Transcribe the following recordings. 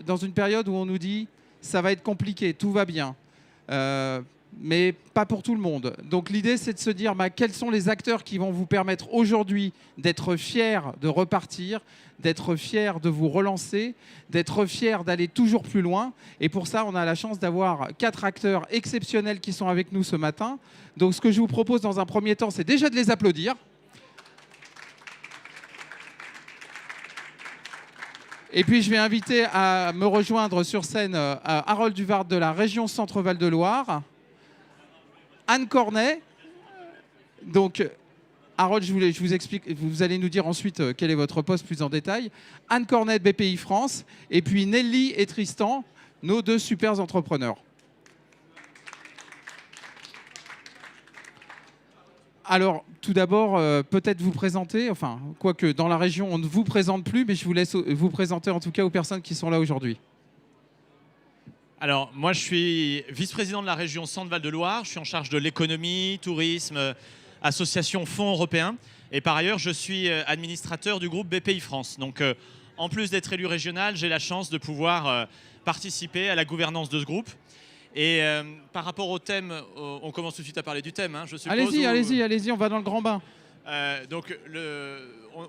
dans une période où on nous dit ça va être compliqué, tout va bien. Mais pas pour tout le monde. Donc l'idée, c'est de se dire quels sont les acteurs qui vont vous permettre aujourd'hui d'être fiers de repartir, d'être fiers de vous relancer, d'être fiers d'aller toujours plus loin. Et pour ça, on a la chance d'avoir 4 acteurs exceptionnels qui sont avec nous ce matin. Donc ce que je vous propose dans un premier temps, c'est déjà de les applaudir. Et puis je vais inviter à me rejoindre sur scène Harold Duvard de la région Centre-Val de Loire, Anne Cornet. Donc, Harold, je vous explique, vous allez nous dire ensuite quel est votre poste plus en détail. Anne Cornet de BPI France, et puis Nelly et Tristan, nos 2 super entrepreneurs. Alors, tout d'abord, peut-être vous présenter, enfin, quoique dans la région, on ne vous présente plus, mais je vous laisse vous présenter en tout cas aux personnes qui sont là aujourd'hui. Alors, moi, je suis vice-président de la région Centre-Val de Loire. Je suis en charge de l'économie, tourisme, association, fonds européens. Et par ailleurs, je suis administrateur du groupe BPI France. Donc, en plus d'être élu régional, j'ai la chance de pouvoir participer à la gouvernance de ce groupe. Et par rapport au thème, on commence tout de suite à parler du thème, je suppose. Allez-y, on va dans le grand bain. Donc,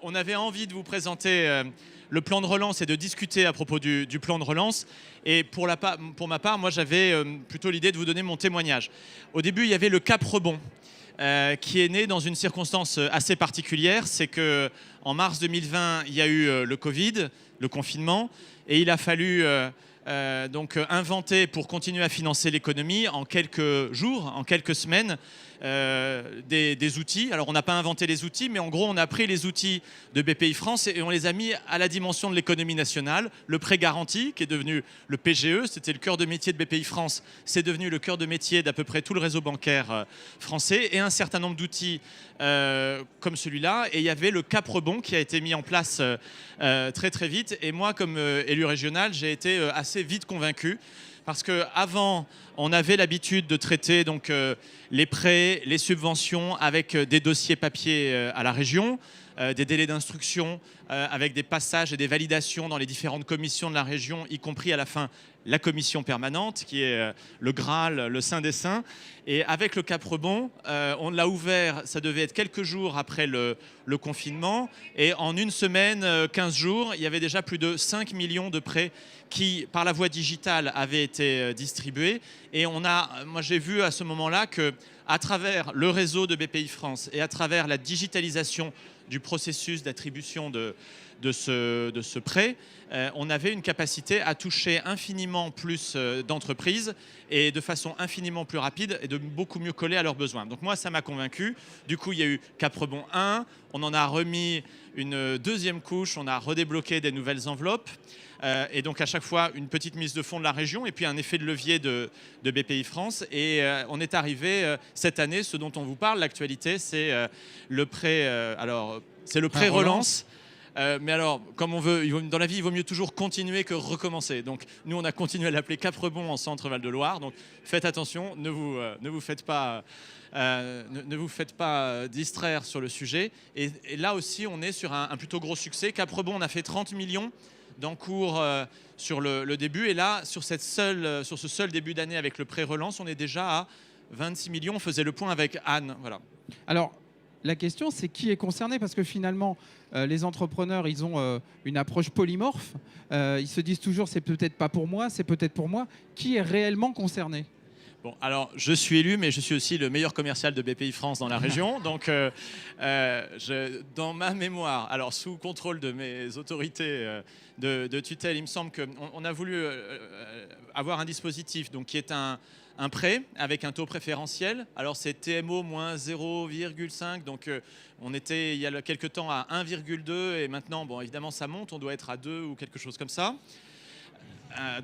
on avait envie de vous présenter le plan de relance et de discuter à propos du plan de relance. Et pour ma part, moi, j'avais plutôt l'idée de vous donner mon témoignage. Au début, il y avait le cap rebond qui est né dans une circonstance assez particulière. C'est qu'en mars 2020, il y a eu le Covid, le confinement, et il a fallu donc inventer pour continuer à financer l'économie en quelques jours, en quelques semaines, des outils. Alors on n'a pas inventé les outils, mais en gros on a pris les outils de BPI France et on les a mis à la dimension de l'économie nationale. Le prêt garanti qui est devenu le PGE, c'était le cœur de métier de BPI France, c'est devenu le cœur de métier d'à peu près tout le réseau bancaire français, et un certain nombre d'outils comme celui-là. Et il y avait le cap rebond qui a été mis en place très très vite, et moi comme élu régional, j'ai été assez vite convaincu. Parce qu'avant, on avait l'habitude de traiter donc, les prêts, les subventions avec des dossiers papier à la région, des délais d'instruction, avec des passages et des validations dans les différentes commissions de la région, y compris à la fin la commission permanente, qui est le Graal, le Saint des Saints. Et avec le cap rebond, on l'a ouvert, ça devait être quelques jours après le confinement. Et en une semaine, 15 jours, il y avait déjà plus de 5 millions de prêts qui, par la voie digitale, avaient été distribués. Et moi j'ai vu à ce moment-là qu'à travers le réseau de BPI France et à travers la digitalisation du processus d'attribution de ce prêt, on avait une capacité à toucher infiniment plus d'entreprises et de façon infiniment plus rapide et de beaucoup mieux coller à leurs besoins. Donc moi, ça m'a convaincu. Du coup, il y a eu Cap Rebond 1, on en a remis une deuxième couche, on a redébloqué des nouvelles enveloppes. Et donc à chaque fois une petite mise de fonds de la région et puis un effet de levier de BPI France. Et on est arrivé cette année, ce dont on vous parle, l'actualité, c'est le prêt. C'est le prêt relance. Mais alors, comme on veut, dans la vie, il vaut mieux toujours continuer que recommencer. Donc, nous, on a continué à l'appeler Cap Rebond en Centre-Val de Loire. Donc, faites attention, ne vous faites pas distraire sur le sujet. Et là aussi, on est sur un plutôt gros succès. Cap Rebond, on a fait 30 millions d'encours sur le début. Et là, sur ce seul début d'année avec le prêt relance, on est déjà à 26 millions. On faisait le point avec Anne. Voilà. Alors, la question, c'est qui est concerné, parce que finalement, les entrepreneurs, ils ont une approche polymorphe. Ils se disent toujours, c'est peut-être pas pour moi, c'est peut-être pour moi. Qui est réellement concerné ? Bon, alors, je suis élu, mais je suis aussi le meilleur commercial de BPI France dans la région. Donc, dans ma mémoire, alors sous contrôle de mes autorités de tutelle, il me semble qu'on a voulu avoir un dispositif donc, qui est un prêt avec un taux préférentiel. Alors c'est TMO moins 0,5, donc on était il y a quelques temps à 1,2 et maintenant, bon évidemment ça monte, on doit être à 2 ou quelque chose comme ça.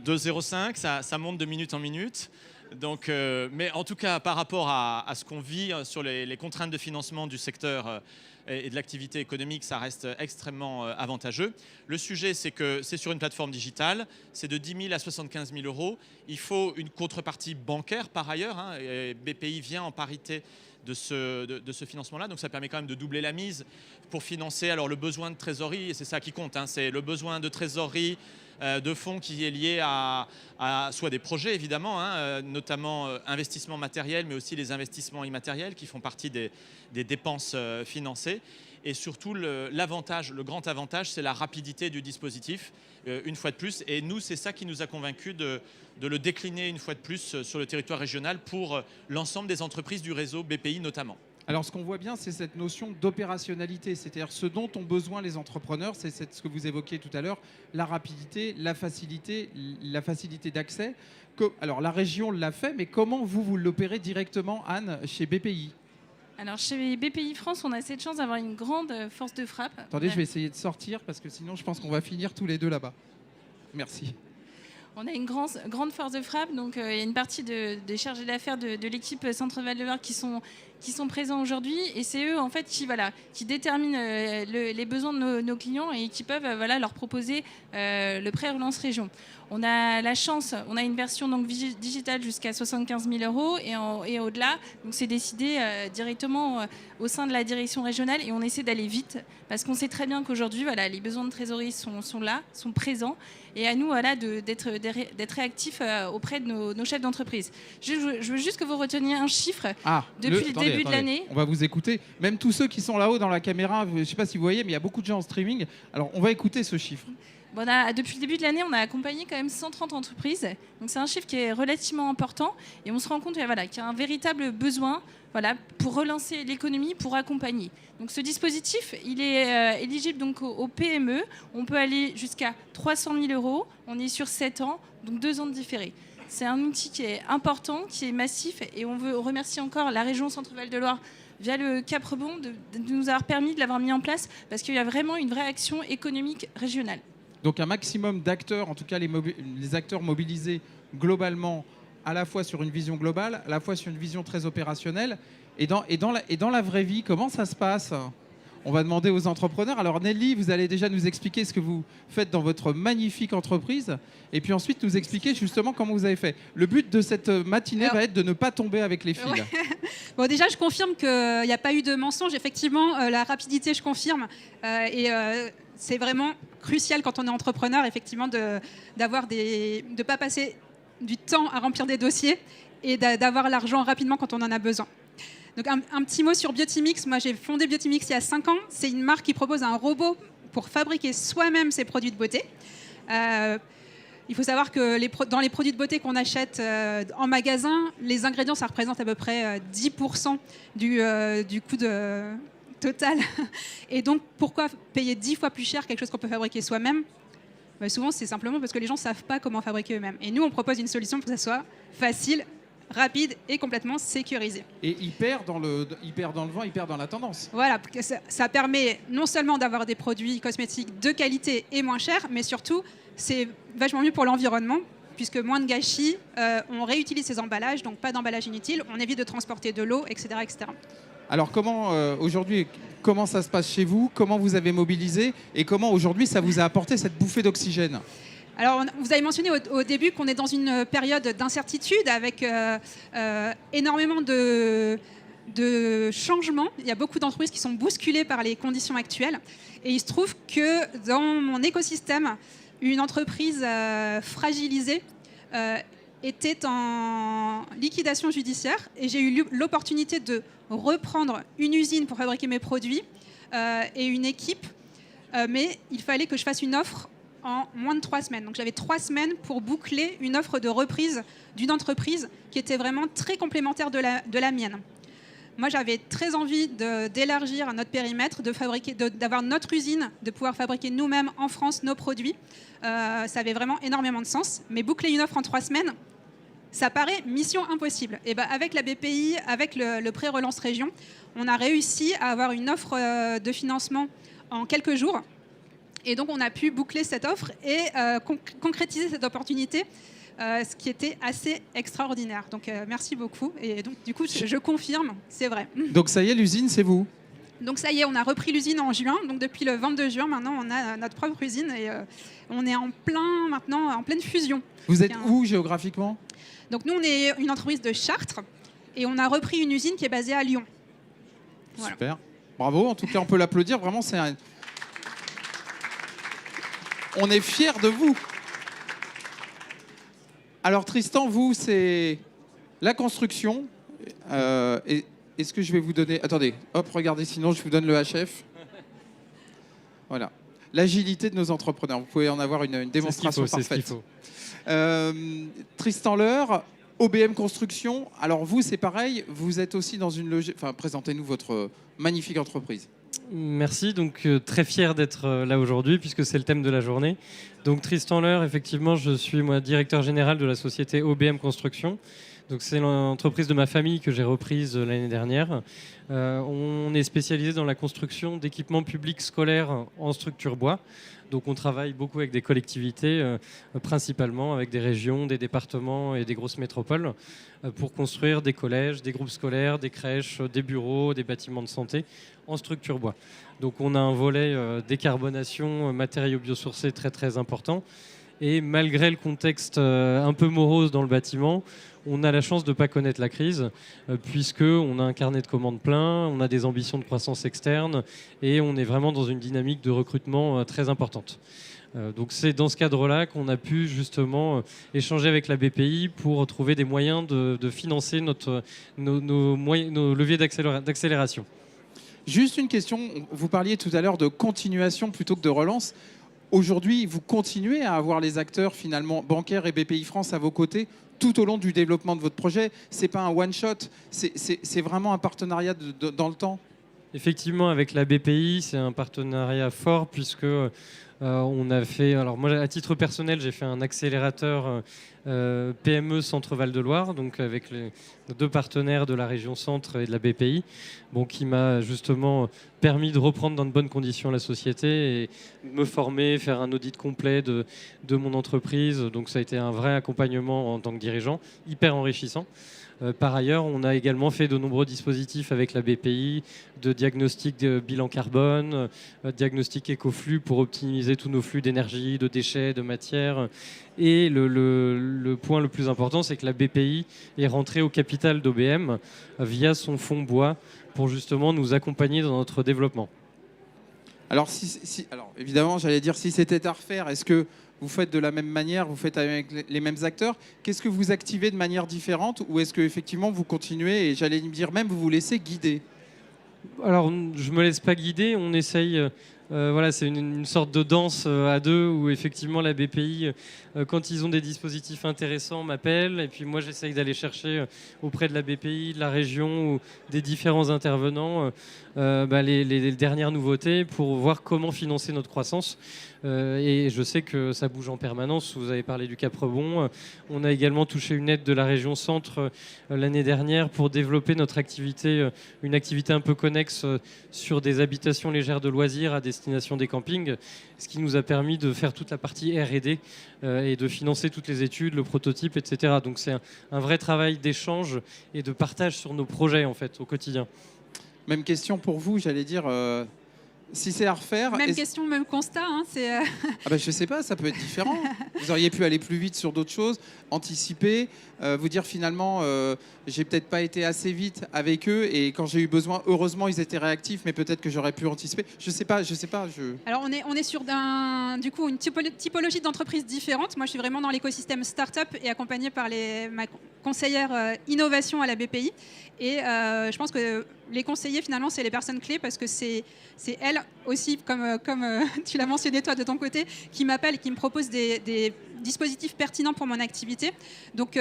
2,05, ça monte de minute en minute. Donc, mais en tout cas, par rapport à ce qu'on vit sur les contraintes de financement du secteur et de l'activité économique, ça reste extrêmement avantageux. Le sujet, c'est que c'est sur une plateforme digitale, c'est de 10 000 à 75 000 euros. Il faut une contrepartie bancaire par ailleurs. Et BPI vient en parité de ce financement-là. Donc ça permet quand même de doubler la mise pour financer alors, le besoin de trésorerie, et c'est ça qui compte. C'est le besoin de trésorerie de fonds qui est lié à soit des projets évidemment, notamment investissements matériels, mais aussi les investissements immatériels qui font partie des dépenses financées. Et surtout, le grand avantage, c'est la rapidité du dispositif, une fois de plus. Et nous, c'est ça qui nous a convaincus de le décliner une fois de plus sur le territoire régional pour l'ensemble des entreprises du réseau BPI notamment. Alors, ce qu'on voit bien, c'est cette notion d'opérationnalité, c'est-à-dire ce dont ont besoin les entrepreneurs, c'est ce que vous évoquiez tout à l'heure, la rapidité, la facilité d'accès. Alors, la région l'a fait, mais comment vous l'opérez directement, Anne, chez BPI ? Alors chez BPI France, on a cette chance d'avoir une grande force de frappe. Attendez, je vais essayer de sortir parce que sinon je pense qu'on va finir tous les deux là-bas. Merci. On a une grande force de frappe, donc il y a une partie des chargés d'affaires de l'équipe Centre-Val de Loire qui sont présents aujourd'hui, et c'est eux en fait qui déterminent les besoins de nos clients et qui peuvent leur proposer le prêt relance région. On a la chance, on a une version donc digitale jusqu'à 75 000 € et au-delà, donc c'est décidé directement au sein de la direction régionale, et on essaie d'aller vite parce qu'on sait très bien qu'aujourd'hui les besoins de trésorerie sont là, sont présents, et à nous d'être réactifs auprès de nos chefs d'entreprise. Je veux juste que vous reteniez un chiffre depuis le début de l'année. On va vous écouter. Même tous ceux qui sont là-haut dans la caméra, je ne sais pas si vous voyez, mais il y a beaucoup de gens en streaming. Alors, on va écouter ce chiffre. Bon, depuis le début de l'année, on a accompagné quand même 130 entreprises. Donc, c'est un chiffre qui est relativement important. Et on se rend compte qu'il y a un véritable besoin pour relancer l'économie, pour accompagner. Donc, ce dispositif, il est éligible donc aux PME. On peut aller jusqu'à 300 000 €. On est sur 7 ans, donc 2 ans de différé. C'est un outil qui est important, qui est massif. Et on veut remercier encore la région Centre-Val de Loire via le Cap Rebond de nous avoir permis de l'avoir mis en place, parce qu'il y a vraiment une vraie action économique régionale. Donc un maximum d'acteurs, en tout cas les acteurs mobilisés globalement, à la fois sur une vision globale, à la fois sur une vision très opérationnelle. Et dans la vraie vie, comment ça se passe ? On va demander aux entrepreneurs. Alors Nelly, vous allez déjà nous expliquer ce que vous faites dans votre magnifique entreprise, et puis ensuite nous expliquer justement comment vous avez fait. Le but de cette matinée va être de ne pas tomber avec les fils. Ouais. Bon, déjà, je confirme qu'il n'y a pas eu de mensonge. Effectivement, la rapidité, je confirme. C'est vraiment crucial quand on est entrepreneur, effectivement, de ne pas passer du temps à remplir des dossiers et d'avoir l'argent rapidement quand on en a besoin. Donc un petit mot sur Biotimix. Moi, j'ai fondé Biotimix il y a 5 ans. C'est une marque qui propose un robot pour fabriquer soi-même ses produits de beauté. Il faut savoir que dans les produits de beauté qu'on achète en magasin, les ingrédients, ça représente à peu près 10% du coût total. Et donc, pourquoi payer 10 fois plus cher quelque chose qu'on peut fabriquer soi-même ? Souvent, c'est simplement parce que les gens ne savent pas comment fabriquer eux-mêmes. Et nous, on propose une solution pour que ça soit facile, rapide et complètement sécurisé. Et hyper dans le vent, hyper dans la tendance. Voilà, ça permet non seulement d'avoir des produits cosmétiques de qualité et moins chers, mais surtout, c'est vachement mieux pour l'environnement, puisque moins de gâchis, on réutilise ces emballages, donc pas d'emballage inutile, on évite de transporter de l'eau, etc. etc. Alors aujourd'hui, comment ça se passe chez vous ? Comment vous avez mobilisé ? Et comment aujourd'hui ça vous a apporté cette bouffée d'oxygène ? Alors, vous avez mentionné au début qu'on est dans une période d'incertitude avec énormément de changements. Il y a beaucoup d'entreprises qui sont bousculées par les conditions actuelles. Et il se trouve que dans mon écosystème, une entreprise fragilisée était en liquidation judiciaire. Et j'ai eu l'opportunité de reprendre une usine pour fabriquer mes produits et une équipe. Mais il fallait que je fasse une offre en moins de 3 semaines. Donc j'avais 3 semaines pour boucler une offre de reprise d'une entreprise qui était vraiment très complémentaire de la mienne. Moi, j'avais très envie d'élargir notre périmètre, d'avoir notre usine, de pouvoir fabriquer nous-mêmes en France nos produits. Ça avait vraiment énormément de sens. Mais boucler une offre en 3 semaines, ça paraît mission impossible. Et avec la BPI, avec le prêt relance région, on a réussi à avoir une offre de financement en quelques jours. Et donc, on a pu boucler cette offre et concrétiser cette opportunité, ce qui était assez extraordinaire. Donc, merci beaucoup. Et donc, du coup, je confirme, c'est vrai. Donc, ça y est, l'usine, c'est vous ? Donc, ça y est, on a repris l'usine en juin. Donc, depuis le 22 juin, maintenant, on a notre propre usine et on est en pleine fusion. Vous êtes où géographiquement ? Donc, nous, on est une entreprise de Chartres et on a repris une usine qui est basée à Lyon. Voilà. Super. Bravo. En tout cas, on peut l'applaudir. Vraiment, on est fiers de vous. Alors Tristan, vous, c'est la construction. Est-ce que je vais vous donner... Attendez, hop, regardez, sinon je vous donne le HF. Voilà. L'agilité de nos entrepreneurs. Vous pouvez en avoir une démonstration parfaite. C'est ce qu'il faut. Tristan Leur, OBM Construction. Alors vous, c'est pareil, vous êtes aussi dans une logique... Enfin, présentez-nous votre magnifique entreprise. Merci, donc très fier d'être là aujourd'hui puisque c'est le thème de la journée. Donc Tristan Leur, effectivement, je suis moi directeur général de la société OBM Construction. Donc c'est l'entreprise de ma famille que j'ai reprise l'année dernière. On est spécialisé dans la construction d'équipements publics scolaires en structure bois. Donc on travaille beaucoup avec des collectivités, principalement avec des régions, des départements et des grosses métropoles, pour construire des collèges, des groupes scolaires, des crèches, des bureaux, des bâtiments de santé en structure bois. Donc on a un volet décarbonation, matériaux biosourcés très très important. Et malgré le contexte un peu morose dans le bâtiment, on a la chance de ne pas connaître la crise, puisqu'on a un carnet de commandes plein, on a des ambitions de croissance externe et on est vraiment dans une dynamique de recrutement très importante. Donc c'est dans ce cadre-là qu'on a pu justement échanger avec la BPI pour trouver des moyens de financer nos leviers d'accélération. Juste une question, vous parliez tout à l'heure de continuation plutôt que de relance. Aujourd'hui, vous continuez à avoir les acteurs finalement bancaires et BPI France à vos côtés tout au long du développement de votre projet. Ce n'est pas un one-shot, c'est vraiment un partenariat dans le temps. Effectivement, avec la BPI, c'est un partenariat fort puisque on a fait... Alors moi, à titre personnel, j'ai fait un accélérateur PME Centre Val de Loire, donc avec les deux partenaires de la région Centre et de la BPI, bon, qui m'a justement permis de reprendre dans de bonnes conditions la société et me former, faire un audit complet de mon entreprise. Donc ça a été un vrai accompagnement en tant que dirigeant, hyper enrichissant. Par ailleurs, on a également fait de nombreux dispositifs avec la BPI, de diagnostic de bilan carbone, diagnostic écoflux pour optimiser tous nos flux d'énergie, de déchets, de matières. Et le point le plus important, c'est que la BPI est rentrée au capital d'OBM via son fonds bois pour justement nous accompagner dans notre développement. Alors, alors évidemment, j'allais dire si c'était à refaire, est-ce que vous faites de la même manière, vous faites avec les mêmes acteurs? Qu'est-ce que vous activez de manière différente ou est-ce qu'effectivement vous continuez et j'allais me dire même vous vous laissez guider? Alors, je me laisse pas guider, on essaye... voilà, c'est une sorte de danse à deux où effectivement la BPI, quand ils ont des dispositifs intéressants, m'appelle et puis moi j'essaye d'aller chercher auprès de la BPI, de la région ou des différents intervenants les dernières nouveautés pour voir comment financer notre croissance. Et je sais que ça bouge en permanence. Vous avez parlé du Cap Rebond. On a également touché une aide de la région Centre l'année dernière pour développer notre activité, une activité un peu connexe sur des habitations légères de loisirs à destination des campings, ce qui nous a permis de faire toute la partie R&D et de financer toutes les études, le prototype, etc. Donc c'est un vrai travail d'échange et de partage sur nos projets en fait au quotidien. Même question pour vous, j'allais dire... Si c'est à refaire... Même question, même constat. Hein, Ah ben, je sais pas, ça peut être différent. Vous auriez pu aller plus vite sur d'autres choses, anticiper, vous dire finalement, j'ai peut-être pas été assez vite avec eux et quand j'ai eu besoin, heureusement, ils étaient réactifs, mais peut-être que j'aurais pu anticiper. Je sais pas. Alors, on est sur du coup, une typologie d'entreprise différente. Moi, je suis vraiment dans l'écosystème start-up et accompagnée par ma conseillère innovation à la BPI. Et je pense que les conseillers, finalement, c'est les personnes clés parce que c'est elles aussi, comme tu l'as mentionné toi de ton côté, qui m'appellent et qui me proposent des dispositifs pertinents pour mon activité. Donc,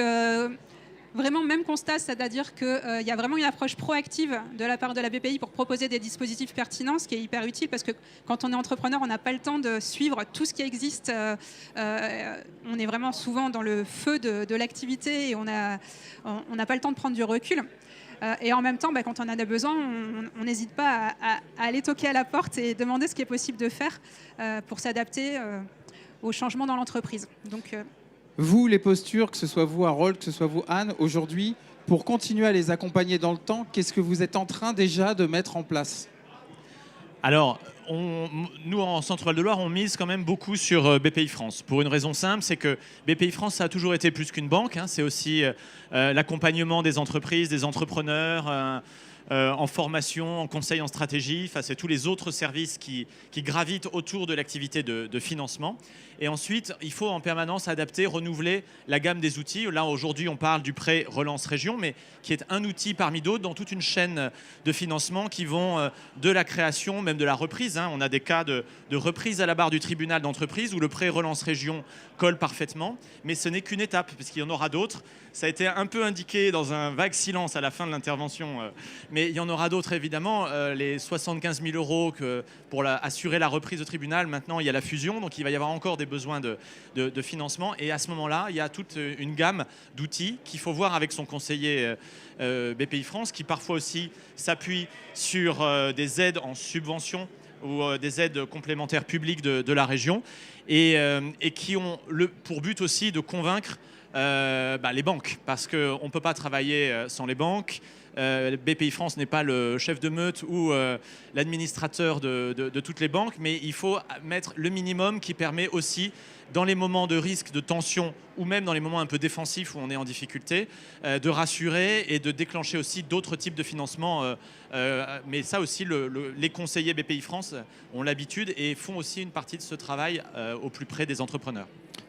vraiment, même constat, c'est-à-dire qu'il y a vraiment une approche proactive de la part de la BPI pour proposer des dispositifs pertinents, ce qui est hyper utile parce que quand on est entrepreneur, on n'a pas le temps de suivre tout ce qui existe. On est vraiment souvent dans le feu de l'activité et on n'a pas le temps de prendre du recul. Et en même temps, quand on en a besoin, on n'hésite pas à aller toquer à la porte et demander ce qui est possible de faire pour s'adapter aux changements dans l'entreprise. Donc, vous, les postures, que ce soit vous, Harold, que ce soit vous, Anne, aujourd'hui, pour continuer à les accompagner dans le temps, qu'est-ce que vous êtes en train déjà de mettre en place? Alors, nous, en Centre-Val de Loire, on mise quand même beaucoup sur BPI France. Pour une raison simple, c'est que BPI France, ça a toujours été plus qu'une banque. Hein. C'est aussi l'accompagnement des entreprises, des entrepreneurs, en formation, en conseil en stratégie. Enfin, c'est tous les autres services qui gravitent autour de l'activité de financement. Et ensuite, il faut en permanence adapter, renouveler la gamme des outils. Là, aujourd'hui, on parle du prêt relance région, mais qui est un outil parmi d'autres dans toute une chaîne de financement qui vont de la création, même de la reprise. On a des cas de reprise à la barre du tribunal d'entreprise où le prêt relance région colle parfaitement, mais ce n'est qu'une étape, puisqu'il y en aura d'autres. Ça a été un peu indiqué dans un vague silence à la fin de l'intervention, mais il y en aura d'autres évidemment. Les 75 000 euros pour assurer la reprise au tribunal, maintenant il y a la fusion, donc il va y avoir encore des besoins de financement. Et à ce moment-là, il y a toute une gamme d'outils qu'il faut voir avec son conseiller BPI France, qui parfois aussi s'appuie sur des aides en subvention ou des aides complémentaires publiques de la région, et qui ont pour but aussi de convaincre les banques, parce qu'on ne peut pas travailler sans les banques. BPI France n'est pas le chef de meute ou l'administrateur de toutes les banques, mais il faut mettre le minimum qui permet aussi, dans les moments de risque, de tension, ou même dans les moments un peu défensifs où on est en difficulté, de rassurer et de déclencher aussi d'autres types de financement. Mais ça aussi, les conseillers BPI France ont l'habitude et font aussi une partie de ce travail au plus près des entrepreneurs.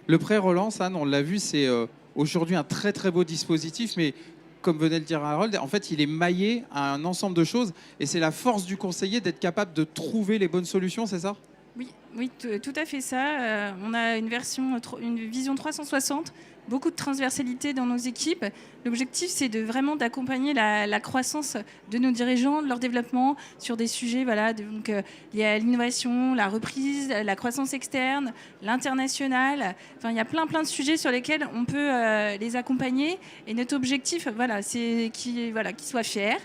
Le prêt relance, Anne, on l'a vu, c'est aujourd'hui un très très beau dispositif, mais comme venait de dire Harold, en fait, il est maillé à un ensemble de choses, et c'est la force du conseiller d'être capable de trouver les bonnes solutions, c'est ça ? Oui, tout à fait ça. On a une vision 360, beaucoup de transversalité dans nos équipes. L'objectif, c'est vraiment d'accompagner la croissance de nos dirigeants, de leur développement sur des sujets donc, liés à l'innovation, la reprise, la croissance externe, l'international. Enfin, il y a plein de sujets sur lesquels on peut les accompagner. Et notre objectif, c'est qu'ils soient fiers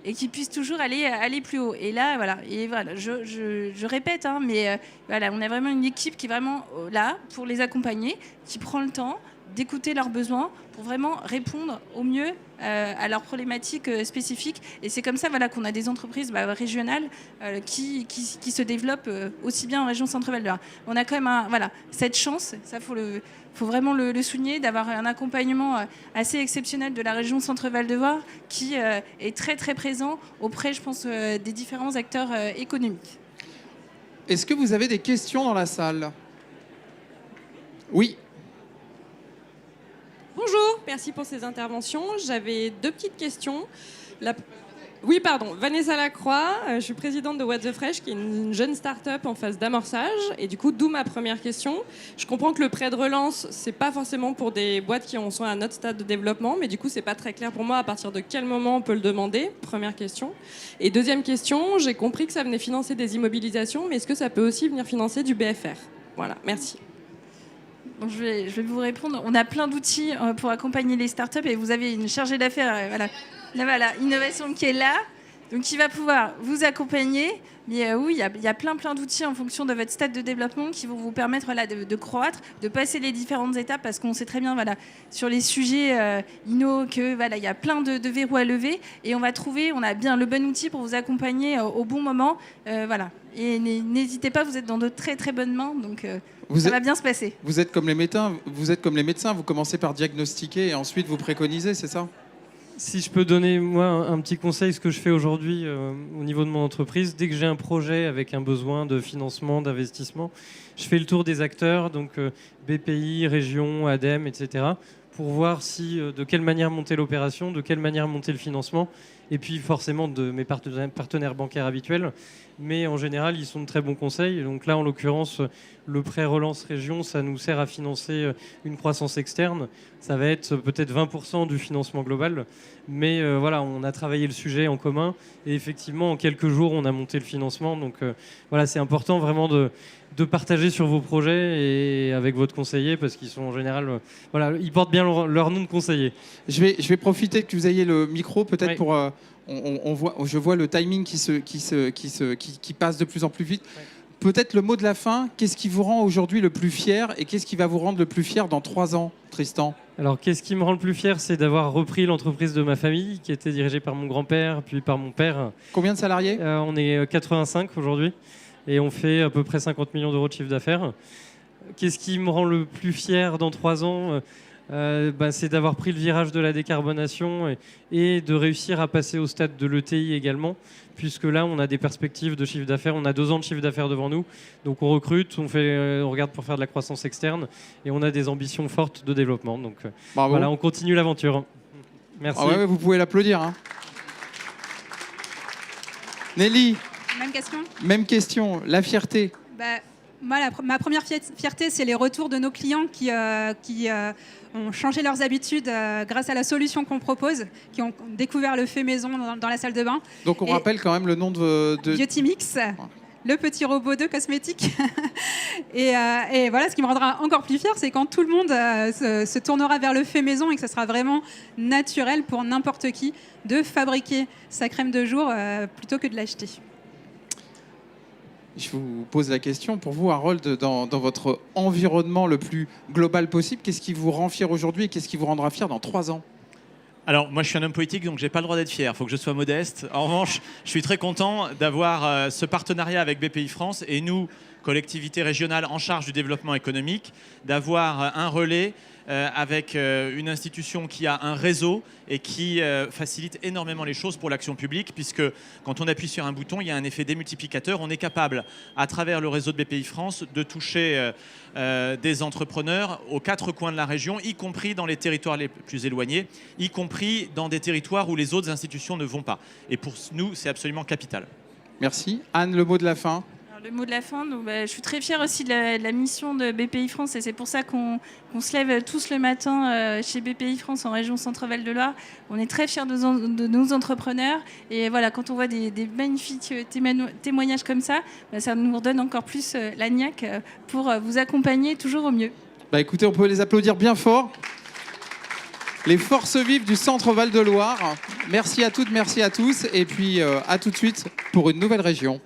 et qu'ils puissent toujours aller plus haut. Et là, je répète, mais on a vraiment une équipe qui est vraiment là pour les accompagner, qui prend le temps d'écouter leurs besoins pour vraiment répondre au mieux à leurs problématiques spécifiques. Et c'est comme ça qu'on a des entreprises régionales qui se développent aussi bien en région Centre-Val de Loire. On a quand même cette chance, ça faut vraiment le souligner, d'avoir un accompagnement assez exceptionnel de la région Centre-Val de Loire qui est très très présent auprès, je pense, des différents acteurs économiques. Est-ce que vous avez des questions dans la salle ? Oui. Bonjour, merci pour ces interventions. J'avais 2 petites questions. Oui, pardon, Vanessa Lacroix, je suis présidente de What the Fresh, qui est une jeune start-up en phase d'amorçage. Et du coup, d'où ma première question. Je comprends que le prêt de relance, c'est pas forcément pour des boîtes qui sont à notre stade de développement, mais du coup, c'est pas très clair pour moi à partir de quel moment on peut le demander. Première question. Et deuxième question, j'ai compris que ça venait financer des immobilisations, mais est-ce que ça peut aussi venir financer du BFR ? Voilà, merci. Bon, je vais vous répondre. On a plein d'outils pour accompagner les startups et vous avez une chargée d'affaires, innovation qui est là, donc qui va pouvoir vous accompagner. Mais oui, il y a plein d'outils en fonction de votre stade de développement qui vont vous permettre de croître, de passer les différentes étapes, parce qu'on sait très bien sur les sujets inno que il y a plein de verrous à lever, et on a bien le bon outil pour vous accompagner au bon moment. Et n'hésitez pas, vous êtes dans de très très bonnes mains, donc ça va bien se passer. Vous êtes comme les médecins, vous commencez par diagnostiquer et ensuite vous préconisez, c'est ça ? Si je peux donner, moi, un petit conseil, ce que je fais aujourd'hui au niveau de mon entreprise, dès que j'ai un projet avec un besoin de financement, d'investissement, je fais le tour des acteurs, donc BPI, région, ADEME, etc., pour voir de quelle manière monter l'opération, de quelle manière monter le financement, et puis forcément de mes partenaires bancaires habituels. Mais en général, ils sont de très bons conseils. Donc là, en l'occurrence, le prêt relance région, ça nous sert à financer une croissance externe. Ça va être peut-être 20% du financement global. Mais on a travaillé le sujet en commun. Et effectivement, en quelques jours, on a monté le financement. Donc c'est important vraiment de partager sur vos projets et avec votre conseiller, parce qu'ils sont en général, ils portent bien leur nom de conseiller. Je vais profiter que vous ayez le micro, peut-être pour... je vois le timing qui passe de plus en plus vite. Ouais. Peut-être le mot de la fin, qu'est-ce qui vous rend aujourd'hui le plus fier et qu'est-ce qui va vous rendre le plus fier dans 3 ans, Tristan ? Alors, qu'est-ce qui me rend le plus fier, c'est d'avoir repris l'entreprise de ma famille, qui était dirigée par mon grand-père, puis par mon père. Combien de salariés ? On est 85 aujourd'hui et on fait à peu près 50 millions d'euros de chiffre d'affaires. Qu'est-ce qui me rend le plus fier dans 3 ans ? C'est d'avoir pris le virage de la décarbonation et de réussir à passer au stade de l'ETI également, puisque là, on a des perspectives de chiffre d'affaires, on a 2 ans de chiffre d'affaires devant nous, donc on recrute, on regarde pour faire de la croissance externe, et on a des ambitions fortes de développement. Donc voilà, on continue l'aventure. Merci. Ah ouais, vous pouvez l'applaudir. Hein. Nelly, Même question. même question, la fierté. Moi, ma première fierté, c'est les retours de nos clients qui ont changé leurs habitudes grâce à la solution qu'on propose, qui ont découvert le fait maison dans la salle de bain. Donc on rappelle quand même le nom de... Biotimix, le petit robot de cosmétiques. et voilà, ce qui me rendra encore plus fière, c'est quand tout le monde se tournera vers le fait maison et que ce sera vraiment naturel pour n'importe qui de fabriquer sa crème de jour plutôt que de l'acheter. Je vous pose la question, pour vous, Harold, dans votre environnement le plus global possible, qu'est-ce qui vous rend fier aujourd'hui et qu'est-ce qui vous rendra fier dans 3 ans ? Alors, moi, je suis un homme politique, donc j'ai pas le droit d'être fier. Il faut que je sois modeste. En revanche, je suis très content d'avoir ce partenariat avec BPI France et nous, collectivité régionale en charge du développement économique, d'avoir un relais avec une institution qui a un réseau et qui facilite énormément les choses pour l'action publique, puisque quand on appuie sur un bouton, il y a un effet démultiplicateur. On est capable, à travers le réseau de BPI France, de toucher des entrepreneurs aux 4 coins de la région, y compris dans les territoires les plus éloignés, y compris dans des territoires où les autres institutions ne vont pas. Et pour nous, c'est absolument capital. Merci. Anne, le mot de la fin. Le mot de la fin, donc, je suis très fière aussi de la mission de BPI France et c'est pour ça qu'on se lève tous le matin chez BPI France en région Centre-Val de Loire. On est très fiers de nos entrepreneurs et voilà, quand on voit des magnifiques témoignages comme ça, ça nous redonne encore plus la niaque pour vous accompagner toujours au mieux. Écoutez, on peut les applaudir bien fort. Les forces vives du Centre-Val de Loire. Merci à toutes, merci à tous et puis à tout de suite pour une nouvelle région.